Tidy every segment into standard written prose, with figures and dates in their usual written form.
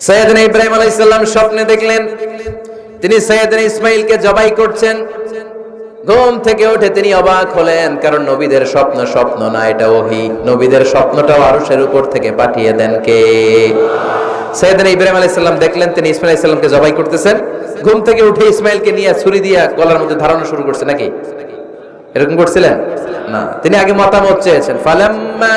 সাইয়েদনা ইব্রাহিম আলাইহিস সালাম স্বপ্নে দেখলেন তিনি সাইয়েদনা ইসমাঈলকে জবাই করছেন। ঘুম থেকে উঠে তিনি অবাক হলেন, কারণ নবীদের স্বপ্ন স্বপ্ন না, এটা ওহী। নবীদের স্বপ্নটাও আরশের উপর থেকে পাঠিয়ে দেন কে? সাইয়েদনা ইব্রাহিম আলাইহিস সালাম দেখলেন তিনি ইসমাঈল আলাইহিস সালামকে জবাই করতেছেন। ঘুম থেকে উঠে ইসমাঈলকে নিয়ে ছুরি দিয়ে গলার মধ্যে ধারানো শুরু করছে নাকি? এরকম করছিলেন না, তিনি আগে মতামত চেয়েছেন। ফালাম্মা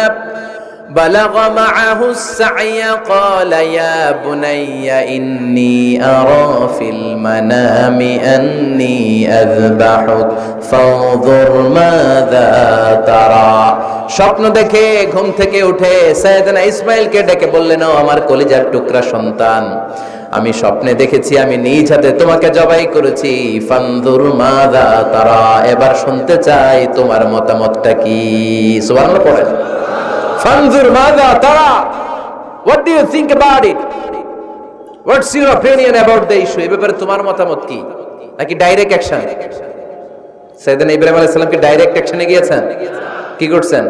بلغ معه السعي قال يا بني إني أرى في المنام أني أذبحك فانظر ماذا ترى। স্বপ্ন দেখে ঘুম থেকে উঠে সাইয়েদনা ইসমাঈলকে ডেকে বললেন, ও আমার কলিজার টুকরা সন্তান, আমি স্বপ্নে দেখেছি আমি নিজ হাতে তোমাকে জবাই করেছি। ফানজুর মাযা তারা, এবার শুনতে চাই তোমার মতামতটা কি। সুবহানাল্লাহ পড়েন। ফানজুর মাযা তারা, what do you think about it? What's your opinion about the issue? এই ব্যাপারে তোমার মতামত কি? নাকি ডাইরেক্ট অ্যাকশন? সাইয়েদনা ইব্রাহিম আলাইহিস সালাম কি ডাইরেক্ট অ্যাকশনে গিয়েছেন? কি করছেন?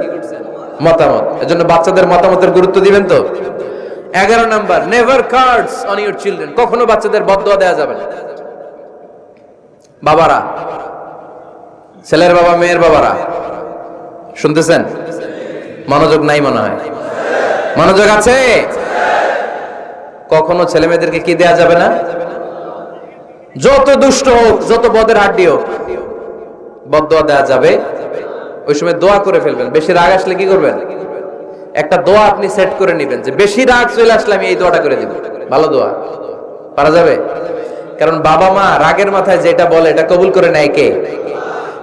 মতামত। এজন্য বাচ্চাদের মতামতের গুরুত্ব দিবেন তো। 11 number, never cards on your children. কখনো বাচ্চাদের বদদোয়া দেওয়া যাবে না। বাবারা, ছেলের বাবা মেয়ের বাবারা শুনতেছেন? মনোযোগ নাই মনে হয়। মনোযোগ আছে? কখনো ছেলে মেয়েদেরকে কি দেয়া যাবে না? যত দুষ্ট হোক, যত বদের হাড্ডি হোক, বদদোয়া দেয়া যাবে। ওই সময় দোয়া করে ফেলবেন। বেশি রাগ আসলে কি করবেন? একটা দোয়া আপনি সেট করে নেবেন যে বেশি রাগ চলে আসলে আমি এই দোয়াটা করে দিব। ভালো দোয়া পারা যাবে? কারণ বাবা মা রাগের মাথায় যেটা বলে এটা কবুল করে নেয় কে?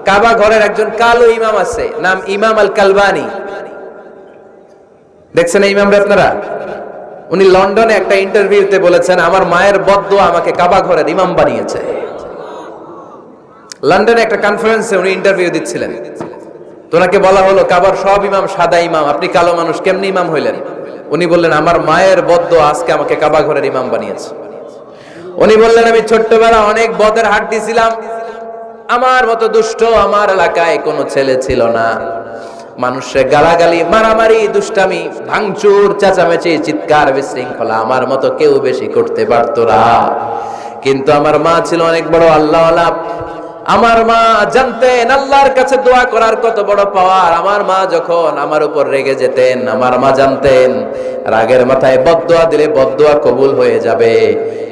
কাবা ঘরের একজন কালো ইমাম আছে, নাম ইমাম আল কালবানি। দেখছেন এই ইমামরা আপনারা? উনি লন্ডনে একটা ইন্টারভিউতে বলেছেন, আমার মায়ের বদদোয়া আমাকে কাবা ঘরের ইমাম বানিয়েছে। লন্ডনে একটা কনফারেন্সে উনি ইন্টারভিউ দিচ্ছিলেন। তো ওনাকে বলা হলো, কাবার সব ইমাম সাদা ইমাম, আপনি কালো মানুষ, কেমনি ইমাম হইলেন? উনি বললেন, আমার মায়ের বদদোয়া আজকে আমাকে কাবা ঘরের ইমাম বানিয়েছে। উনি বললেন, আমি ছোট্টবেলা অনেক বদের হাড্ডি ছিলাম, আমার মতো দুষ্ট আমার এলাকায় কোনো ছেলে ছিল না। মানুষের গালাগালি, মারামারি, দুষ্টামি, ভাঙচুর, চেঁচামেচি, চিৎকার, বিশৃঙ্খলা আমার মতো কেউ বেশি করতে পারতো না। কিন্তু আমার মা ছিল অনেক বড় আল্লাহওয়ালা। আমার মা জানতেন আল্লাহর কাছে দোয়া করার কত বড় পাওয়ার। আমার মা যখন আমার উপর রেগে যেতেন, আমার মা জানতেন রাগের মাথায় বদদোয়া দিলে বদদোয়া কবুল হয়ে যাবে।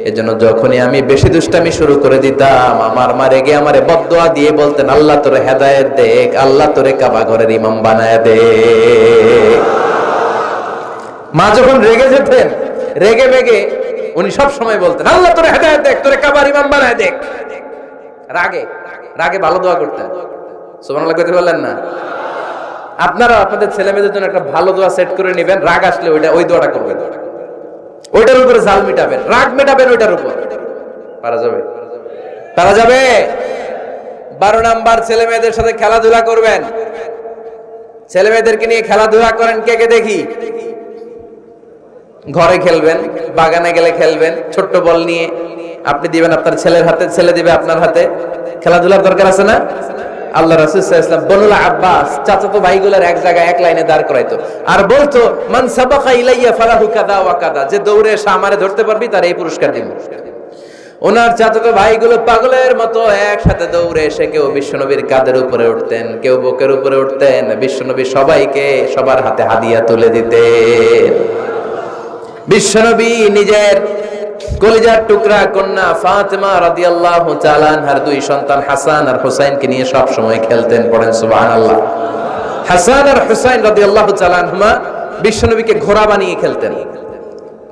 এজন্য যখনই আমি বেশি দুষ্টামি শুরু করে দিতাম, আমার মা রেগে আমারে বদদোয়া দিয়ে বলতেন, আল্লাহ তোরে হেদায়েত দেখ, আল্লাহ তোরে কাবা ঘরের ইমাম বানায় দে। মা যখন রেগে যেতেন, রেগে বেগে উনি সব সময় বলতেন, আল্লাহ তোরে হেদায়েত দেখ, তোরে কাবার ইমাম বানায় দেখ। রাগে রাগে ভালো দোয়া করতেন। সুবহানাল্লাহ কইতে বললেন না? আপনারা আপনাদের ছেলে মেয়েদের জন্য একটা ভালো দোয়া সেট করে নেবেন। রাগ আসলে ওই দোয়াটা করবেন, ওইটার উপরে জাল মিটাবেন, রাগ মেটাবেন ওইটার উপর। পারা যাবে? পারা যাবে? 12 নাম্বার, ছেলে মেয়েদের সাথে খেলাধুলা করবেন। ছেলে মেয়েদেরকে নিয়ে খেলাধুলা করেন কে কে দেখি? ঘরে খেলবেন, বাগানে গেলে খেলবেন, ছোট্ট বল নিয়ে আপনি দিবেন আপনার ছেলের হাতে, ছেলে দিবে আপনার হাতে। খেলাধুলার দরকার আছে না? আল্লাহ রাসূল সাল্লাল্লাহু আলাইহি ওয়াসাল্লাম বনুল আব্বাস চাচাতো ভাইগুলোর এক জায়গায় এক লাইনে দাঁড় করাইতো আর বলতো, মান সাবাকা ইলাইয়া ফালাহু কাযা ওয়া কাযা, যে দৌড়ে এসে আমারে ধরতে পারবি তার এই পুরস্কার দিব। ওনার চাচাতো ভাইগুলো পাগলের মতো একসাথে দৌড়ে এসে কেউ বিশ্বনবীর কাঁধের উপরে উঠতেন, কেউ বুকের উপরে উঠতেন। বিশ্বনবী সবাইকে সবার হাতে হাদিয়া তুলে দিতেন। বিশ্বনবী নিজের কলিজার টুকরা কন্যা ফাতেমা রাদিয়াল্লাহু তাআলা আনহার 2 সন্তান হাসান আর হুসাইনকে নিয়ে সব সময় খেলতেন। পড়েন সুবহানাল্লাহ। হাসান আর হুসাইন রাদিয়াল্লাহু তাআলা আনহুমা বিশ্বনবীকে ঘোড়া বানিয়ে খেলতেন।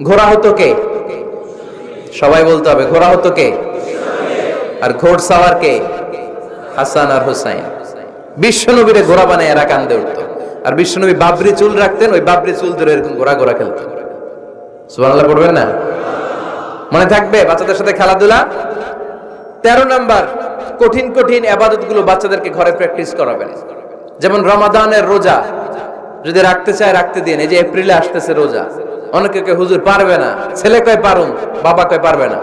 ঘোড়া হতো কে? সবাই বলতে হবে, ঘোড়া হতো কে? আর ঘোড়সাওয়ার কে? হাসান আর হুসাইন। বিশ্বনবীরে ঘোড়া বানায় এরা কান্দে উঠতো। আর বিশ্বনবী বাবরি চুল রাখতেন, ওই বাবরি চুল ধরে এরকম ঘোড়া ঘোড়া খেলতেন। সুবহানাল্লাহ পড়বেন না? মনে থাকবে বাচ্চাদের সাথে খেলাধুলা। 13 নাম্বার, কঠিন কঠিন ইবাদতগুলো বাচ্চাদেরকে ঘরে প্র্যাকটিস করাবেন। যেমন রমাদানের রোজা যদি রাখতে চায় রাখতে দিন। এই যে এপ্রিলে আসতেছে রোজা, অনেকে কয় হুজুর পারবে না, ছেলে কয় পারুন, বাবা কয় পারবে না।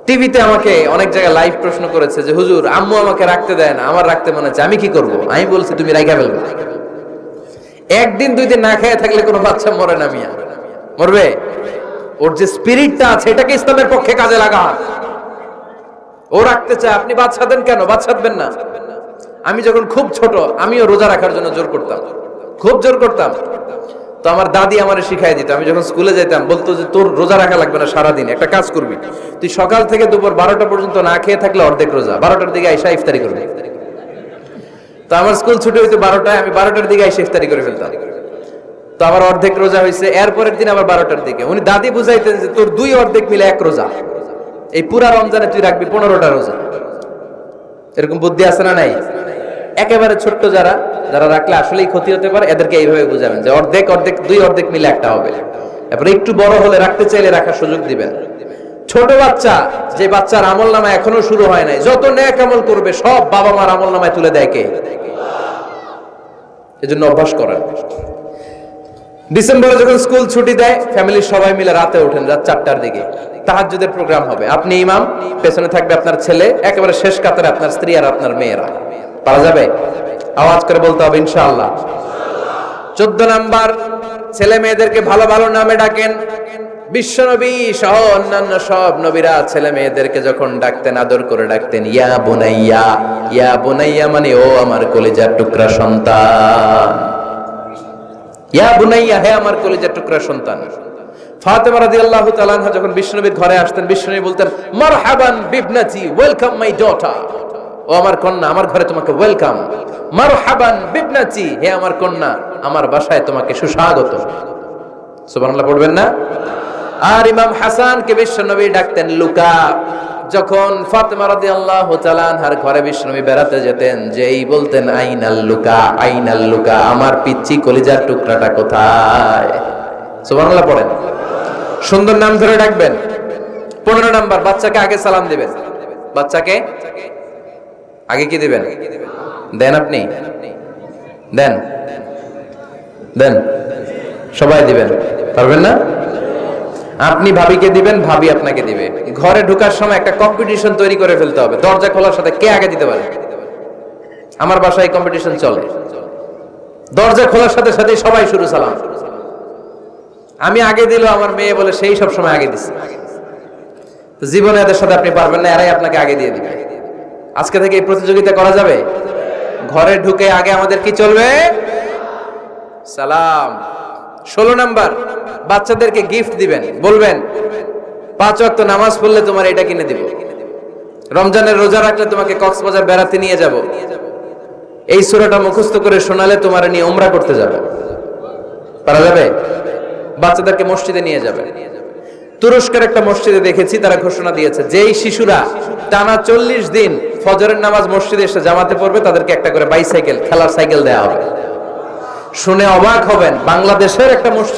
টিভিতে আমাকে অনেক জায়গায় লাইভ প্রশ্ন করেছে যে হুজুর আম্মু আমাকে রাখতে দেয় না, আমার রাখতে মনে হচ্ছে, আমি কি করব? আমি বলছি তুমি রাইখা ফেলবে। একদিন 2 দিন না খেয়ে থাকলে কোনো বাচ্চা মরে না মিয়া, মরবে? ওর যে স্পিরিটটা আছে এটাকে ইসলামের পক্ষে কাজে লাগান। ও রাখতে চায়, আপনি বাদ সাধেন কেন? বাদ সাধবেন না। আমি যখন খুব ছোট, আমিও রোজা রাখার জন্য জোর করতাম, খুব জোর করতাম। তো আমার দাদি আমারে শিখাই দিত। আমি যখন স্কুলে যেতাম বলতো যে তোর রোজা রাখা লাগবে না, সারাদিন একটা কাজ করবি, তুই সকাল থেকে দুপুর 12টা পর্যন্ত না খেয়ে থাকলে অর্ধেক রোজা, 12টার দিকে আইসা ইফতারি করবি। তো আমার স্কুল ছুটি হইতো 12টায়, আমি 12টার দিকে আইসা ইফতারি করে ফেলতাম। তো আবার অর্ধেক রোজা হয়েছে, এরপরের দিন আবার 12টার দিকে। উনি দাদি বুঝাইতেন যে তোর 2 অর্ধেক মিলে 1 রোজা, এই পুরা রমজানে তুই রাখবি 15টা রোজা। এরকম বুদ্ধি আছে না নাই? একেবারে ছোট্ট যারা রাখলে আসলেই ক্ষতি হতে পারে, এদেরকে এইভাবে বুঝাবেন যে অর্ধেক 2 অর্ধেক মিলে একটা হবে। এরপরে একটু বড় হলে রাখতে চাইলে রাখার সুযোগ দিবেন। ছোট বাচ্চা, যে বাচ্চার আমলনামা এখনো শুরু হয় নাই, যত নেক আমল করবে সব বাবা মার আমলনামায় তুলে দেয় কে? এজন্য অভ্যাস করেন। ডিসেম্বরে যখন স্কুল ছুটি দেয়, ফ্যামিলির সবাই মিলে রাতে ওঠেন, রাত 4টার দিকে তাহাজ্জুদের প্রোগ্রাম হবে। আপনি ইমাম, পেছনে থাকবে আপনার ছেলে, একেবারে শেষ কাতারে আপনার স্ত্রী আর আপনার মেয়েরা। পারা যাবে? আওয়াজ করে বলতে হবে ইনশাআল্লাহ। 14 নাম্বার, ছেলে মেয়েদেরকে ভালো ভালো নামে ডাকেন। বিশ্বনবী সহ অন্যান্য সব নবীরা ছেলে মেয়েদেরকে যখন ডাকতেন আদর করে ডাকতেন ইয়া বুনাইয়া। ইয়া বুনাইয়া মানে ও আমার কলিজার টুকরা সন্তান। ইয়া বুনাইয়া, হে আমার কলিজার টুকরা সন্তান। ফাতেমা রাদিয়াল্লাহু তাআলা আনহা যখন বিশ্বনবীর ঘরে আসতেন, বিশ্বনবী বলতেন মারহাবান বিবনাতি, ওয়েলকাম মাই ডটার। ও আমার কন্যা, আমার ঘরে তোমাকে ওয়েলকাম। মারহাবান বিবনাতি, হে আমার কন্যা, আমার বাসায় তোমাকে সুস্বাগত। সুবহানাল্লাহ পড়বেন না? আর ইমাম হাসানকে বিশ্বনবী ডাকতেন লুকা। যখন ফাতেমা রাদিয়াল্লাহু তাআলা আনহার ঘরে বিশ্বনবী বেড়াতে যেতেন, যেই বলতেন আইনাল লুকা, আইনাল লুকা, আমার পিচ্চি কলিজার টুকরাটা কোথায়? সুবহানাল্লাহ পড়েন। সুন্দর নাম ধরে ডাকবেন। 15 নাম্বার, বাচ্চাকে আগে সালাম দিবেন। বাচ্চাকে আগে কি দিবেন? দেন আপনি? দেন দেন, সবাই দিবেন, পারবেন না? আপনি ভাবিকে দিবেন, ভাবি আপনাকে দিবে। ঘরে ঢোকার সময় একটা কম্পিটিশন তৈরি করে ফেলতে হবে, দরজা খোলার সাথে কে আগে দিতে পারে। আমার বাসায় কম্পিটিশন চলে, দরজা খোলার সাথে সাথে সবাই শুরু সালাম। আমি আগে দিল, আমার মেয়ে বলে সেই সব সময় আগে দিচ্ছে। তো জীবনে এদের সাথে আপনি পারবেন না, এরাই আপনাকে আগে দিয়ে দিবে। আজকে থেকে এই প্রতিযোগিতা করা যাবে। ঘরে ঢুকে আগে আমাদের কি চলবে? সালাম। 16 নাম্বার, বাচ্চাদেরকে গিফট দিবেন। বলবেন 5 ওয়াক্ত নামাজ পড়লে তোমার এটা কিনে দিব, রমজানের রোজা রাখলে তোমাকে কক্সবাজার বেড়াতে নিয়ে যাব, এই সূরাটা মুখস্থ করে শোনালে তোমার নিয়ে উমরা করতে যাব। পারা যাবে? বাচ্চাদেরকে মসজিদে নিয়ে যাবে। তুরস্কের একটা মসজিদে দেখেছি, তারা ঘোষণা দিয়েছে যেই শিশুরা টানা 40 দিন ফজরের নামাজ মসজিদে এসে জামাতে পড়বে, তাদেরকে একটা করে বাইসাইকেল, খেলার সাইকেল দেওয়া হবে। শুনে অবাক হবেন, বাংলাদেশের একটা মসজিদ